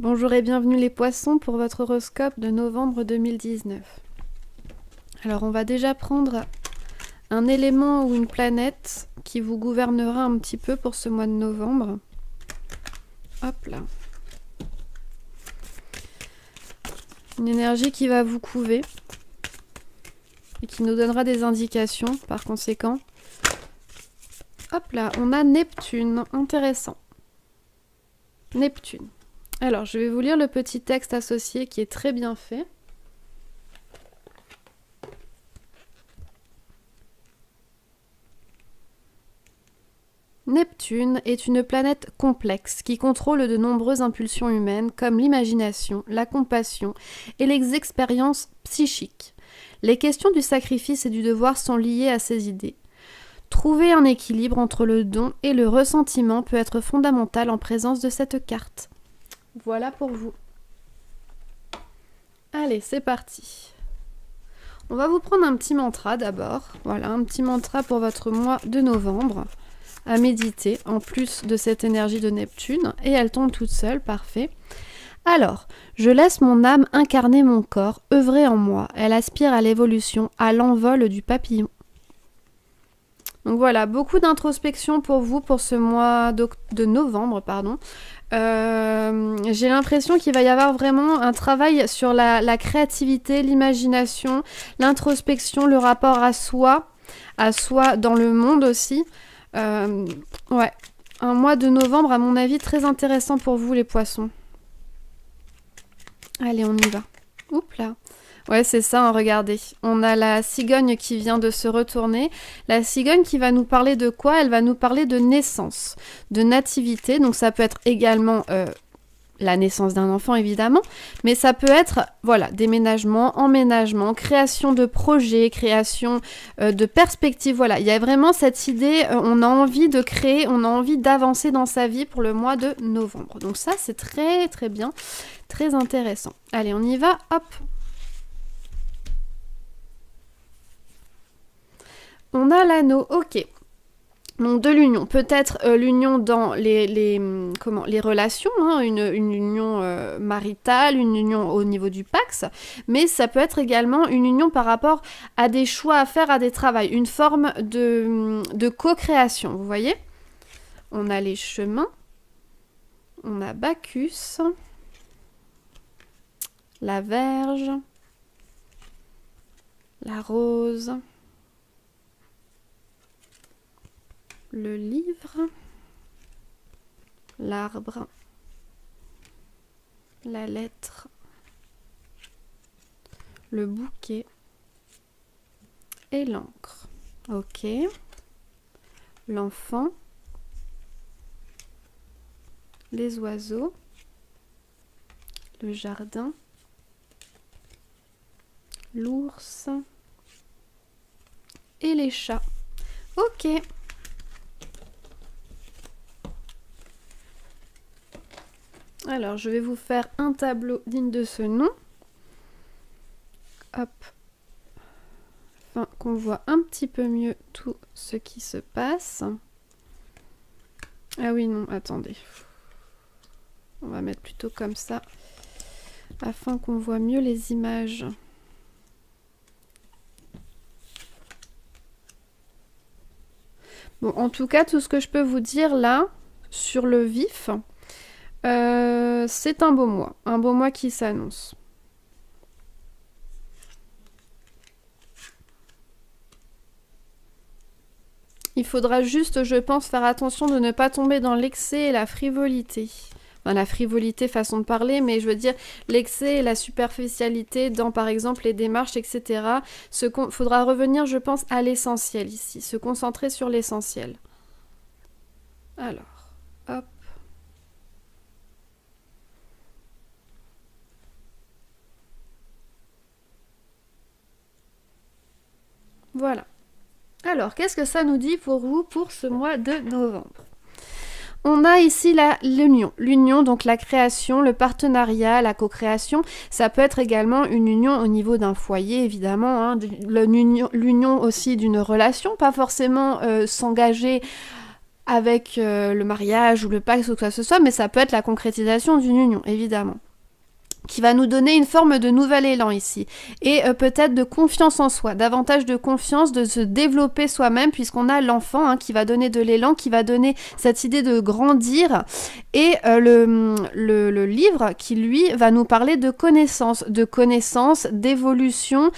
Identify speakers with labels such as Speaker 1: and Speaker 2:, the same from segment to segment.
Speaker 1: Bonjour et bienvenue les poissons pour votre horoscope de novembre 2019. Alors on va déjà prendre un élément ou une planète qui vous gouvernera un petit peu pour ce mois de novembre. Hop là. Une énergie qui va vous couver et qui nous donnera des indications par conséquent. Hop là, on a Neptune, intéressant. Neptune. Alors, je vais vous lire le petit texte associé qui est très bien fait. Neptune est une planète complexe qui contrôle de nombreuses impulsions humaines comme l'imagination, la compassion et les expériences psychiques. Les questions du sacrifice et du devoir sont liées à ces idées. Trouver un équilibre entre le don et le ressentiment peut être fondamental en présence de cette carte. Voilà pour vous. Allez, c'est parti. On va vous prendre un petit mantra d'abord. Voilà, un petit mantra pour votre mois de novembre à méditer, en plus de cette énergie de Neptune. Et elle tombe toute seule, parfait. Alors, je laisse mon âme incarner mon corps, œuvrer en moi. Elle aspire à l'évolution, à l'envol du papillon. Donc voilà, beaucoup d'introspection pour vous pour ce mois de novembre, pardon. J'ai l'impression qu'il va y avoir vraiment un travail sur la créativité, l'imagination, l'introspection, le rapport à soi dans le monde aussi. Ouais, un mois de novembre à mon avis très intéressant pour vous les poissons. Allez, on y va. Oups là. Ouais, c'est ça, hein, regardez. On a la cigogne qui vient de se retourner. La cigogne qui va nous parler de quoi? Elle va nous parler de naissance, de nativité. Donc ça peut être également la naissance d'un enfant, évidemment. Mais ça peut être, voilà, déménagement, emménagement, création de projets, création de perspectives. Voilà, il y a vraiment cette idée, on a envie de créer, on a envie d'avancer dans sa vie pour le mois de novembre. Donc ça, c'est très, très bien, très intéressant. Allez, on y va, hop. On a l'anneau, ok. Donc de l'union, peut-être l'union dans les relations, hein, une union maritale, une union au niveau du Pax, mais ça peut être également une union par rapport à des choix à faire, à des travaux, une forme de co-création, vous voyez? On a les chemins, on a Bacchus, la Verge, la Rose, le livre, l'arbre, la lettre, le bouquet et l'encre. Ok. L'enfant, les oiseaux, le jardin, l'ours et les chats. Ok. Alors, je vais vous faire un tableau digne de ce nom. Hop. Afin qu'on voit un petit peu mieux tout ce qui se passe. Ah oui, non, attendez. On va mettre plutôt comme ça. Afin qu'on voit mieux les images. Bon, en tout cas, tout ce que je peux vous dire là, sur le vif... c'est un beau mois qui s'annonce. Il faudra juste, je pense, faire attention de ne pas tomber dans l'excès et la frivolité. Enfin, la frivolité, façon de parler, mais je veux dire l'excès et la superficialité dans, par exemple, les démarches, etc. Faudra revenir, je pense, à l'essentiel ici, se concentrer sur l'essentiel. Alors, hop. Voilà. Alors, qu'est-ce que ça nous dit pour vous pour ce mois de novembre? On a ici l'union, donc la création, le partenariat, la co-création. Ça peut être également une union au niveau d'un foyer, évidemment, hein, l'union aussi d'une relation, pas forcément s'engager avec le mariage ou le pacte ou quoi que ce soit, mais ça peut être la concrétisation d'une union, évidemment, qui va nous donner une forme de nouvel élan ici, et peut-être de confiance en soi, davantage de confiance, de se développer soi-même, puisqu'on a l'enfant hein, qui va donner de l'élan, qui va donner cette idée de grandir, et le livre qui, lui, va nous parler de connaissance, d'évolution,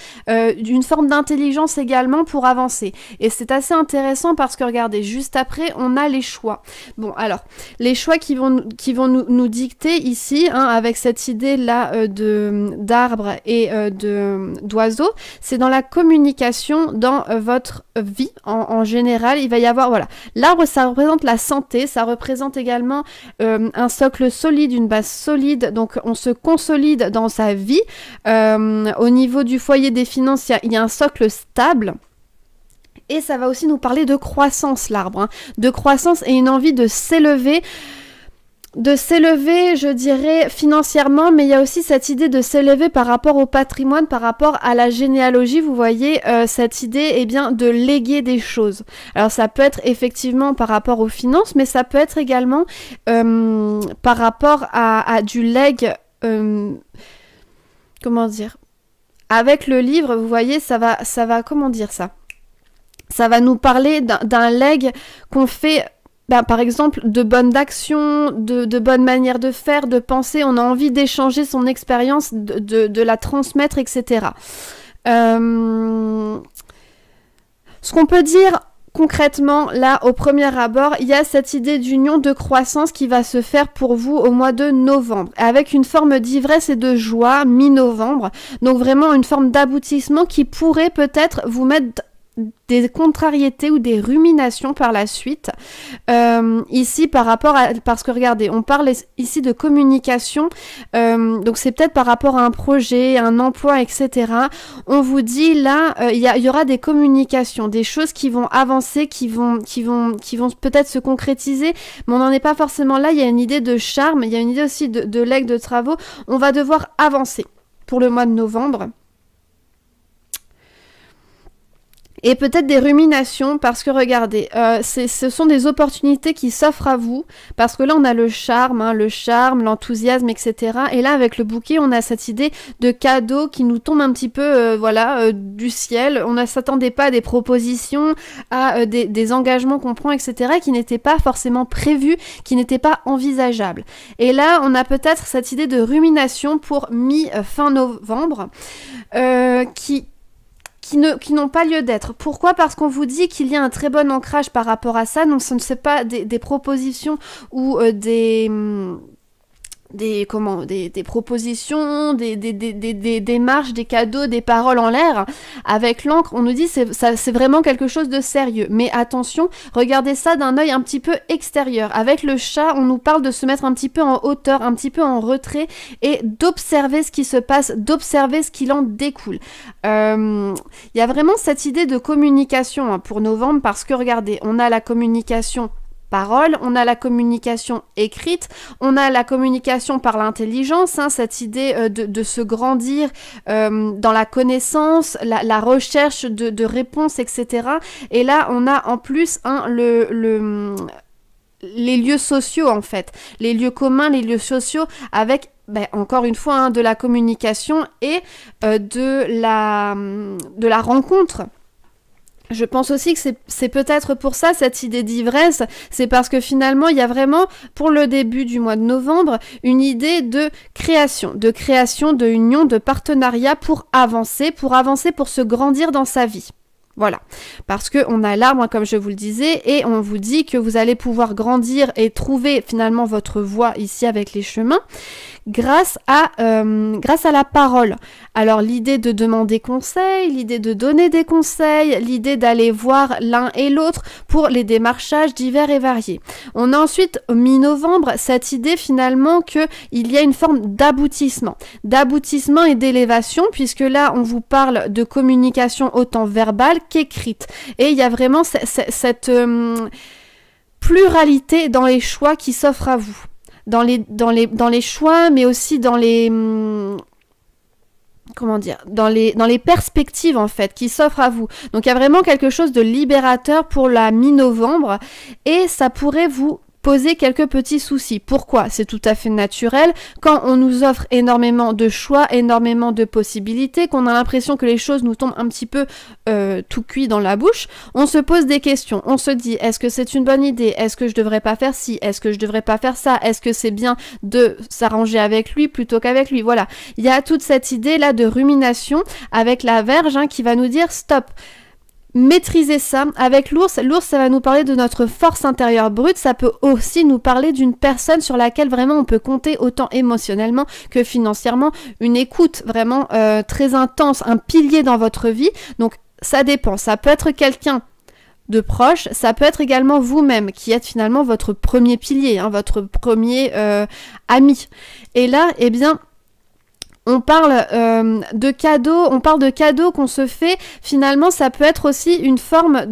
Speaker 1: d'une forme d'intelligence également pour avancer. Et c'est assez intéressant parce que, regardez, juste après, on a les choix. Bon, alors, les choix qui vont nous dicter ici, hein, avec cette idée-là, d'arbres et d'oiseaux, c'est dans la communication dans votre vie en général. Il va y avoir, voilà, l'arbre, ça représente la santé, ça représente également un socle solide, une base solide, donc on se consolide dans sa vie. Au niveau du foyer des finances, il y a un socle stable. Et ça va aussi nous parler de croissance, l'arbre, hein, de croissance et une envie de s'élever, je dirais, financièrement, mais il y a aussi cette idée de s'élever par rapport au patrimoine, par rapport à la généalogie, vous voyez, cette idée, eh bien, de léguer des choses. Alors, ça peut être effectivement par rapport aux finances, mais ça peut être également par rapport à du legs, comment dire, avec le livre, vous voyez, ça va, comment dire ça? Ça va nous parler d'un legs qu'on fait, par exemple, de bonnes actions, de bonnes manières de faire, de penser. On a envie d'échanger son expérience, de la transmettre, etc. Ce qu'on peut dire concrètement, là, au premier abord, il y a cette idée d'union, de croissance qui va se faire pour vous au mois de novembre, avec une forme d'ivresse et de joie mi-novembre. Donc vraiment une forme d'aboutissement qui pourrait peut-être vous mettre des contrariétés ou des ruminations par la suite. Ici, par rapport à... Parce que regardez, on parle ici de communication, donc c'est peut-être par rapport à un projet, un emploi, etc. On vous dit là, il y aura des communications, des choses qui vont avancer, qui vont peut-être se concrétiser, mais on n'en est pas forcément là. Il y a une idée de charme, il y a une idée aussi de legs, de travaux. On va devoir avancer pour le mois de novembre. Et peut-être des ruminations, parce que regardez, ce sont des opportunités qui s'offrent à vous, parce que là on a le charme, l'enthousiasme, etc. Et là avec le bouquet, on a cette idée de cadeau qui nous tombe un petit peu du ciel. On ne s'attendait pas à des propositions, à des engagements qu'on prend, etc. qui n'étaient pas forcément prévus, qui n'étaient pas envisageables. Et là, on a peut-être cette idée de rumination pour mi-fin novembre, qui n'ont pas lieu d'être. Pourquoi? Parce qu'on vous dit qu'il y a un très bon ancrage par rapport à ça, donc ce ne sont pas des propositions ou des propositions, des démarches, des cadeaux, des paroles en l'air. Avec l'encre, on nous dit c'est vraiment quelque chose de sérieux. Mais attention, regardez ça d'un œil un petit peu extérieur. Avec le chat, on nous parle de se mettre un petit peu en hauteur, un petit peu en retrait et d'observer ce qui se passe, d'observer ce qu'il en découle. Il y a vraiment cette idée de communication pour novembre parce que regardez, on a la communication parole, on a la communication écrite, on a la communication par l'intelligence, hein, cette idée de se grandir dans la connaissance, la recherche de réponses, etc. Et là, on a en plus les lieux sociaux, en fait, les lieux communs, les lieux sociaux, avec encore une fois de la communication et de la rencontre. Je pense aussi que c'est peut-être pour ça, cette idée d'ivresse, c'est parce que finalement, il y a vraiment, pour le début du mois de novembre, une idée de création, de union, de partenariat pour avancer, pour se grandir dans sa vie. Voilà, parce qu'on a l'arbre, comme je vous le disais, et on vous dit que vous allez pouvoir grandir et trouver finalement votre voie ici avec les chemins grâce à la parole. Alors l'idée de demander conseil, l'idée de donner des conseils, l'idée d'aller voir l'un et l'autre pour les démarchages divers et variés. On a ensuite, mi-novembre, cette idée finalement qu'il y a une forme d'aboutissement et d'élévation, puisque là on vous parle de communication autant verbale qu'écrite. Et il y a vraiment cette pluralité dans les choix qui s'offrent à vous. Dans les choix, mais aussi dans les comment dire, dans les perspectives en fait qui s'offrent à vous. Donc il y a vraiment quelque chose de libérateur pour la mi-novembre et ça pourrait vous poser quelques petits soucis. Pourquoi? C'est tout à fait naturel. Quand on nous offre énormément de choix, énormément de possibilités, qu'on a l'impression que les choses nous tombent un petit peu tout cuit dans la bouche, on se pose des questions. On se dit, est-ce que c'est une bonne idée? Est-ce que je devrais pas faire ci? Est-ce que je devrais pas faire ça? Est-ce que c'est bien de s'arranger avec lui plutôt qu'avec lui? Voilà. Il y a toute cette idée-là de rumination avec la Vierge qui va nous dire stop. Maîtriser ça. Avec l'ours, ça va nous parler de notre force intérieure brute, ça peut aussi nous parler d'une personne sur laquelle vraiment on peut compter autant émotionnellement que financièrement, une écoute vraiment très intense, un pilier dans votre vie, donc ça dépend, ça peut être quelqu'un de proche, ça peut être également vous-même qui êtes finalement votre premier pilier, votre premier ami. Et là, eh bien, on parle de cadeaux qu'on se fait. Finalement, ça peut être aussi une forme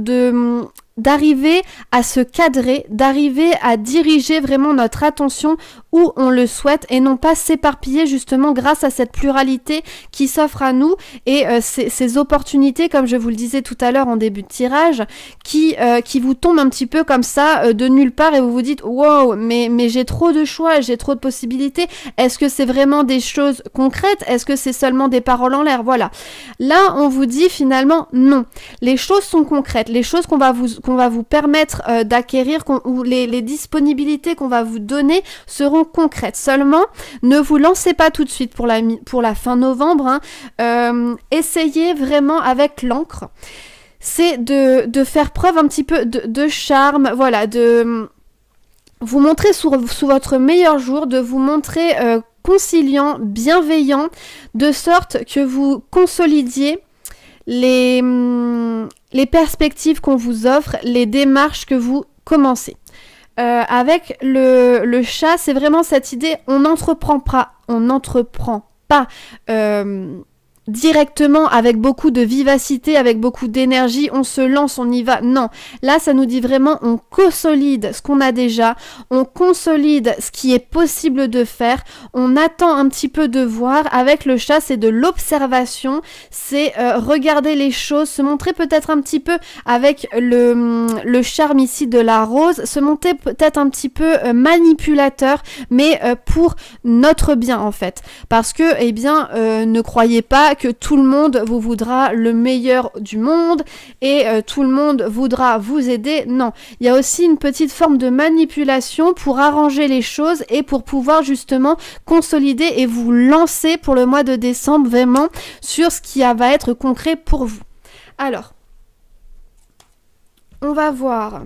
Speaker 1: d'arriver à se cadrer, d'arriver à diriger vraiment notre attention où on le souhaite et non pas s'éparpiller justement grâce à cette pluralité qui s'offre à nous et ces opportunités, comme je vous le disais tout à l'heure en début de tirage, qui vous tombent un petit peu comme ça de nulle part et vous vous dites « Wow, mais j'ai trop de choix, j'ai trop de possibilités. Est-ce que c'est vraiment des choses concrètes? Est-ce que c'est seulement des paroles en l'air ?» Voilà. Là, on vous dit finalement non. Les choses sont concrètes. Les choses qu'on va vous permettre d'acquérir ou les disponibilités qu'on va vous donner seront concrètes. Seulement, ne vous lancez pas tout de suite pour la fin novembre. Essayez vraiment avec l'encre. C'est de faire preuve un petit peu de charme, voilà, de vous montrer sous votre meilleur jour, de vous montrer conciliant, bienveillant, de sorte que vous consolidiez les perspectives qu'on vous offre, les démarches que vous commencez. Avec le chat, c'est vraiment cette idée, on n'entreprend pas directement avec beaucoup de vivacité, avec beaucoup d'énergie, on se lance, on y va. Non, là ça nous dit vraiment on consolide ce qu'on a déjà, on consolide ce qui est possible de faire, on attend un petit peu de voir. Avec le chat, c'est de l'observation, c'est regarder les choses, se montrer peut-être un petit peu avec le charme ici de la rose, se montrer peut-être un petit peu manipulateur, mais pour notre bien en fait. Parce que, eh bien, ne croyez pas que tout le monde vous voudra le meilleur du monde et tout le monde voudra vous aider. Non, il y a aussi une petite forme de manipulation pour arranger les choses et pour pouvoir justement consolider et vous lancer pour le mois de décembre vraiment sur ce qui va être concret pour vous. Alors, on va voir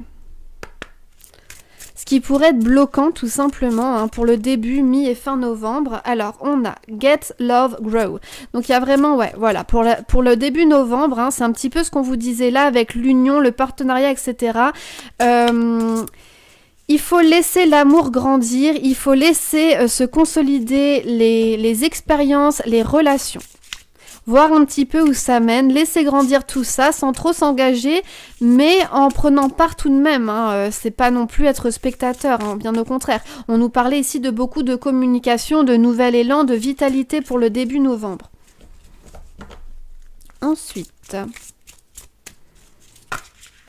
Speaker 1: ce qui pourrait être bloquant tout simplement pour le début, mi et fin novembre. Alors, on a Get, Love, Grow. Donc, il y a vraiment, ouais, voilà, pour le début novembre, c'est un petit peu ce qu'on vous disait là avec l'union, le partenariat, etc. Il faut laisser l'amour grandir, il faut laisser se consolider les expériences, les relations. Voir un petit peu où ça mène, laisser grandir tout ça sans trop s'engager, mais en prenant part tout de même. C'est pas non plus être spectateur, bien au contraire. On nous parlait ici de beaucoup de communication, de nouvel élan, de vitalité pour le début novembre. Ensuite,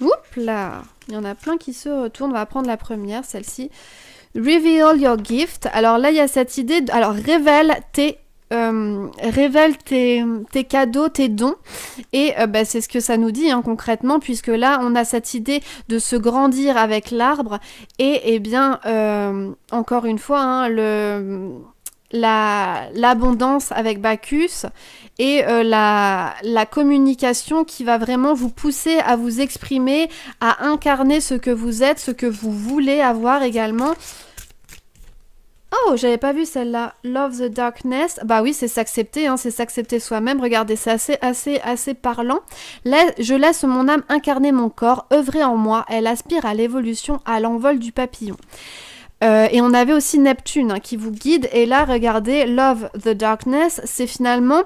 Speaker 1: oups là, il y en a plein qui se retournent. On va prendre la première, celle-ci. Reveal your gift. Alors là, il y a cette idée. Alors, révèle tes cadeaux, tes dons et c'est ce que ça nous dit concrètement, puisque là on a cette idée de se grandir avec l'arbre et eh bien encore une fois l'abondance avec Bacchus et la communication qui va vraiment vous pousser à vous exprimer, à incarner ce que vous êtes, ce que vous voulez avoir également. Oh, j'avais pas vu celle-là. Love the darkness. Bah oui, c'est s'accepter, c'est s'accepter soi-même. Regardez, c'est assez parlant. Là, je laisse mon âme incarner mon corps, œuvrer en moi. Elle aspire à l'évolution, à l'envol du papillon. Et on avait aussi Neptune qui vous guide. Et là, regardez, Love the darkness, c'est finalement...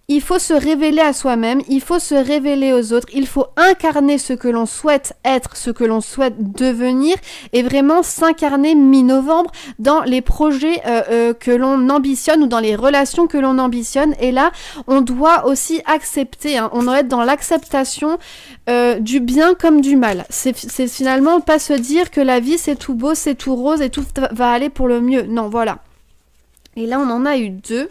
Speaker 1: il faut se révéler à soi-même, il faut se révéler aux autres, il faut incarner ce que l'on souhaite être, ce que l'on souhaite devenir et vraiment s'incarner mi-novembre dans les projets que l'on ambitionne ou dans les relations que l'on ambitionne. Et là, on doit aussi accepter, hein, on doit être dans l'acceptation du bien comme du mal. C'est finalement pas se dire que la vie c'est tout beau, c'est tout rose et tout va aller pour le mieux. Non, voilà. Et là, on en a eu deux.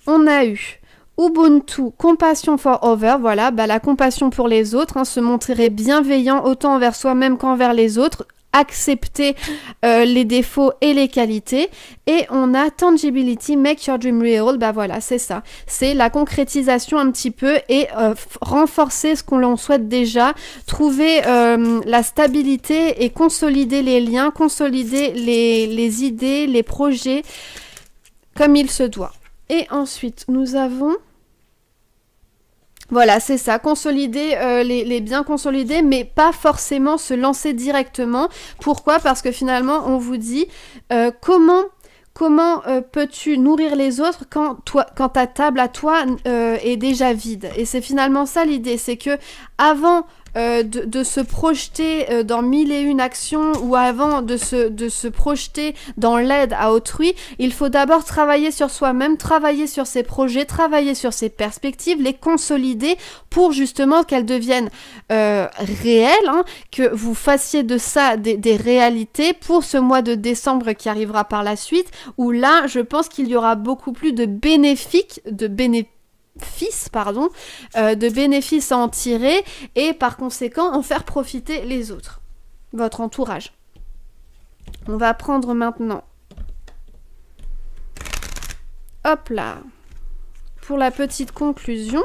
Speaker 1: On a eu Ubuntu, Compassion for Others, voilà, la compassion pour les autres, hein, se montrer bienveillant autant envers soi-même qu'envers les autres, accepter les défauts et les qualités. Et on a Tangibility, Make Your Dream Real, voilà, c'est ça. C'est la concrétisation un petit peu et renforcer ce qu'on l'on souhaite déjà, trouver la stabilité et consolider les liens, consolider les idées, les projets comme il se doit. Et ensuite, nous avons... Voilà, c'est ça, consolider les biens consolidés, mais pas forcément se lancer directement. Pourquoi? Parce que finalement, on vous dit comment peux-tu nourrir les autres quand ta table à toi est déjà vide? Et c'est finalement ça l'idée, c'est que avant de se projeter dans 1001 actions ou avant de se projeter dans l'aide à autrui, il faut d'abord travailler sur soi-même, travailler sur ses projets, travailler sur ses perspectives, les consolider pour justement qu'elles deviennent réelles, hein, que vous fassiez de ça des réalités pour ce mois de décembre qui arrivera par la suite, où là, je pense qu'il y aura beaucoup plus de bénéfices à en tirer et par conséquent en faire profiter les autres, votre entourage. On va prendre maintenant, hop là, pour la petite conclusion.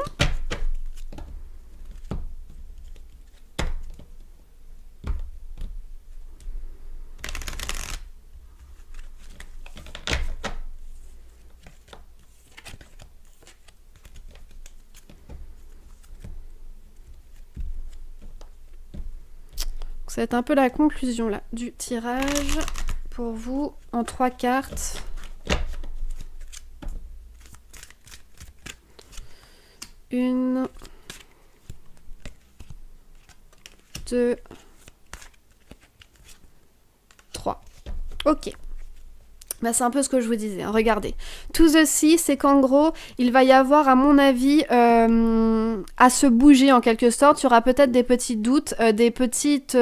Speaker 1: Ça va être un peu la conclusion là du tirage pour vous en 3 cartes. Une, 2, 3. Ok. C'est un peu ce que je vous disais, hein. Regardez. To the sea, c'est qu'en gros, il va y avoir, à mon avis, à se bouger en quelque sorte. Il y aura peut-être des petits doutes, des petites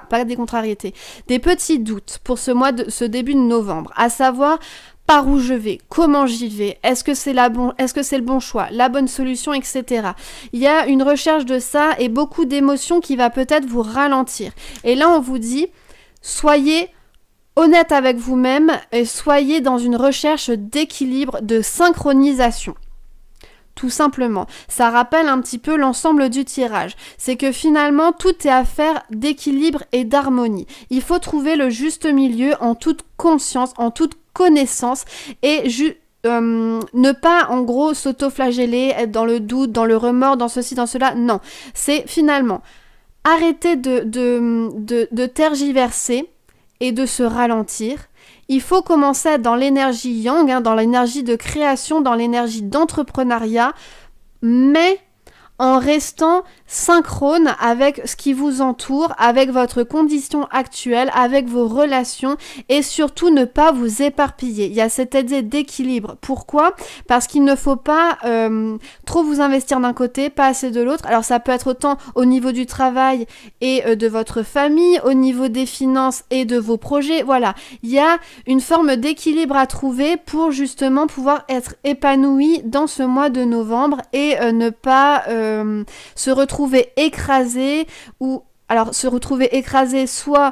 Speaker 1: pas des contrariétés, des petits doutes pour ce début de novembre. À savoir, par où je vais, comment j'y vais, est-ce que c'est le bon choix, la bonne solution, etc. Il y a une recherche de ça et beaucoup d'émotions qui va peut-être vous ralentir. Et là, on vous dit, soyez honnête avec vous-même et soyez dans une recherche d'équilibre, de synchronisation. Tout simplement. Ça rappelle un petit peu l'ensemble du tirage. C'est que finalement, tout est affaire d'équilibre et d'harmonie. Il faut trouver le juste milieu en toute conscience, en toute connaissance et ne pas en gros s'auto-flageller, être dans le doute, dans le remords, dans ceci, dans cela. Non. C'est finalement arrêter de tergiverser et de se ralentir. Il faut commencer à être dans l'énergie yang, hein, dans l'énergie de création, dans l'énergie d'entrepreneuriat, mais en restant synchrone avec ce qui vous entoure, avec votre condition actuelle, avec vos relations et surtout ne pas vous éparpiller. Il y a cette idée d'équilibre. Pourquoi? Parce qu'il ne faut pas trop vous investir d'un côté, pas assez de l'autre. Alors ça peut être autant au niveau du travail et de votre famille, au niveau des finances et de vos projets. Voilà, il y a une forme d'équilibre à trouver pour justement pouvoir être épanoui dans ce mois de novembre et ne pas se retrouver écrasé ou alors se retrouver écrasé soit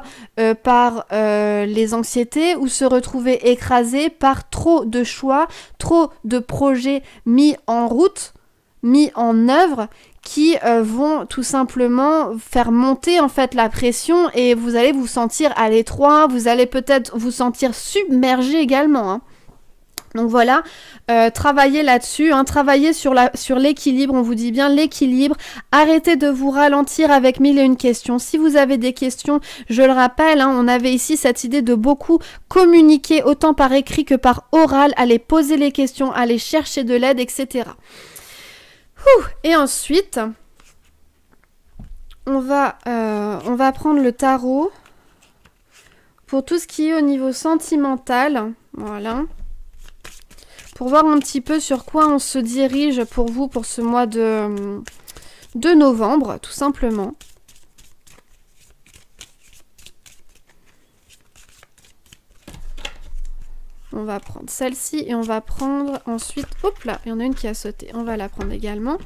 Speaker 1: par les anxiétés ou se retrouver écrasé par trop de choix, trop de projets mis en route, mis en œuvre qui vont tout simplement faire monter en fait la pression et vous allez vous sentir à l'étroit, vous allez peut-être vous sentir submergé également, hein. Donc voilà, travaillez là-dessus, hein, travaillez sur l'équilibre, on vous dit bien l'équilibre, arrêtez de vous ralentir avec 1001 questions. Si vous avez des questions, je le rappelle, hein, on avait ici cette idée de beaucoup communiquer autant par écrit que par oral, aller poser les questions, aller chercher de l'aide, etc. Et ensuite, on va prendre le tarot pour tout ce qui est au niveau sentimental. Voilà. Pour voir un petit peu sur quoi on se dirige pour vous pour ce mois de novembre, tout simplement. On va prendre celle-ci et on va prendre ensuite... Hop là, il y en a une qui a sauté. On va la prendre également.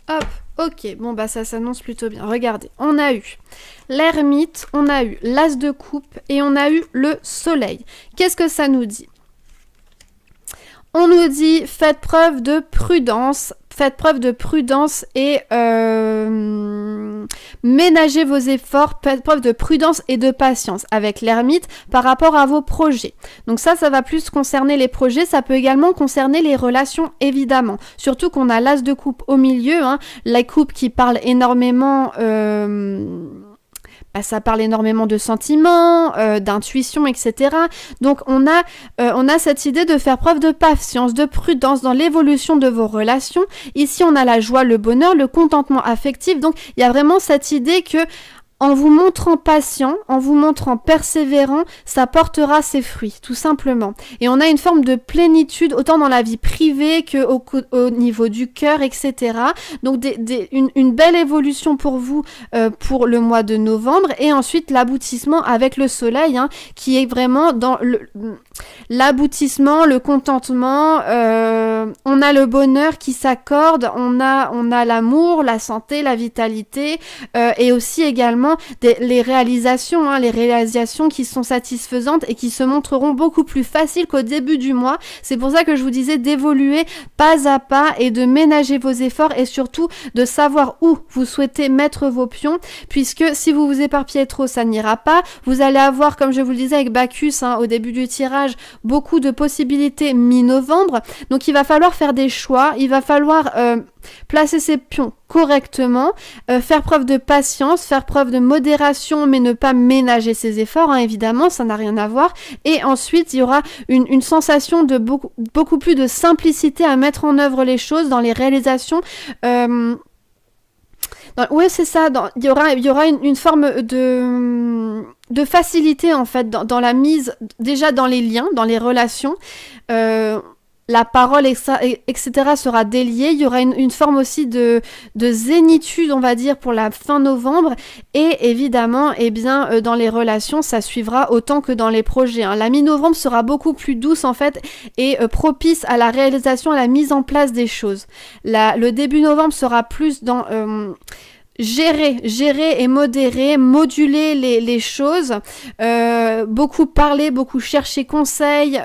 Speaker 1: Hop, ok, bon bah ça s'annonce plutôt bien. Regardez, on a eu l'ermite, on a eu l'as de coupe et on a eu le soleil. Qu'est-ce que ça nous dit? On nous dit faites preuve de prudence et ménagez vos efforts, faites preuve de prudence et de patience avec l'ermite par rapport à vos projets. Donc ça va plus concerner les projets, ça peut également concerner les relations évidemment. Surtout qu'on a l'as de coupe au milieu, hein, la coupe qui parle énormément... ça parle énormément de sentiments, d'intuition, etc. Donc on a cette idée de faire preuve de patience, de prudence dans l'évolution de vos relations. Ici, on a la joie, le bonheur, le contentement affectif. Donc il y a vraiment cette idée que en vous montrant patient, en vous montrant persévérant, ça portera ses fruits, tout simplement. Et on a une forme de plénitude, autant dans la vie privée qu'au niveau du cœur, etc. Donc une belle évolution pour vous pour le mois de novembre. Et ensuite l'aboutissement avec le soleil, hein, qui est vraiment dans l'aboutissement, le contentement. On a le bonheur qui s'accorde, on a l'amour, la santé, la vitalité, et aussi également les réalisations, hein, les réalisations qui sont satisfaisantes et qui se montreront beaucoup plus faciles qu'au début du mois. C'est pour ça que je vous disais d'évoluer pas à pas et de ménager vos efforts et surtout de savoir où vous souhaitez mettre vos pions, puisque si vous vous éparpillez trop, ça n'ira pas. Vous allez avoir, comme je vous le disais avec Bacchus, hein, au début du tirage, beaucoup de possibilités mi-novembre. Donc il va falloir faire des choix, il va falloir placer ses pions correctement, faire preuve de patience, faire preuve de modération, mais ne pas ménager ses efforts, hein, évidemment, ça n'a rien à voir. Et ensuite, il y aura une sensation de beaucoup plus de simplicité à mettre en œuvre les choses dans les réalisations. Oui, c'est ça. Il y aura une forme de facilité, en fait, dans la mise, déjà dans les liens, dans les relations. La parole, etc. sera déliée. Il y aura une forme aussi de zénitude, on va dire, pour la fin novembre. Et évidemment, eh bien, dans les relations, ça suivra autant que dans les projets, hein. La mi-novembre sera beaucoup plus douce, en fait, et propice à la réalisation, à la mise en place des choses. Le début novembre sera plus dans... gérer et modérer, moduler les choses, beaucoup parler, beaucoup chercher conseil,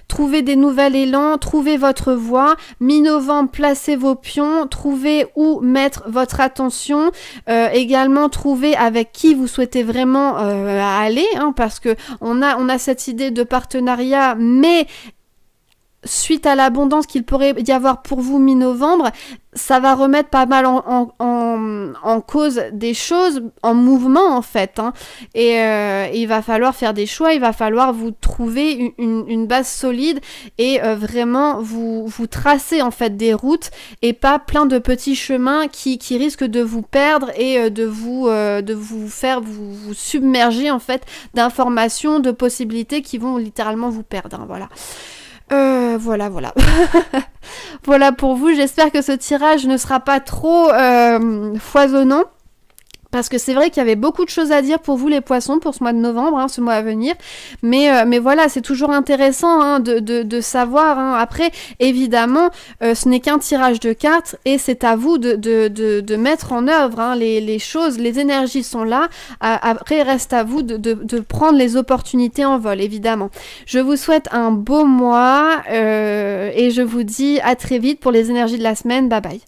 Speaker 1: trouver des nouveaux élans, trouver votre voie. Mi-novembre, placez vos pions, trouvez où mettre votre attention, également trouver avec qui vous souhaitez vraiment aller, hein, parce que on a cette idée de partenariat, mais suite à l'abondance qu'il pourrait y avoir pour vous mi-novembre, ça va remettre pas mal en cause des choses, en mouvement en fait, hein. Et il va falloir faire des choix, il va falloir vous trouver une base solide et vraiment vous tracer en fait des routes et pas plein de petits chemins qui risquent de vous perdre et de vous faire vous submerger en fait d'informations, de possibilités qui vont littéralement vous perdre, hein, voilà. Voilà. Voilà pour vous. J'espère que ce tirage ne sera pas trop foisonnant. Parce que c'est vrai qu'il y avait beaucoup de choses à dire pour vous les poissons pour ce mois de novembre, hein, ce mois à venir. Mais voilà, c'est toujours intéressant, hein, de savoir, hein. Après, évidemment, ce n'est qu'un tirage de cartes et c'est à vous de mettre en œuvre, hein, les choses. Les énergies sont là. Après, reste à vous de prendre les opportunités en vol, évidemment. Je vous souhaite un beau mois et je vous dis à très vite pour les énergies de la semaine. Bye bye.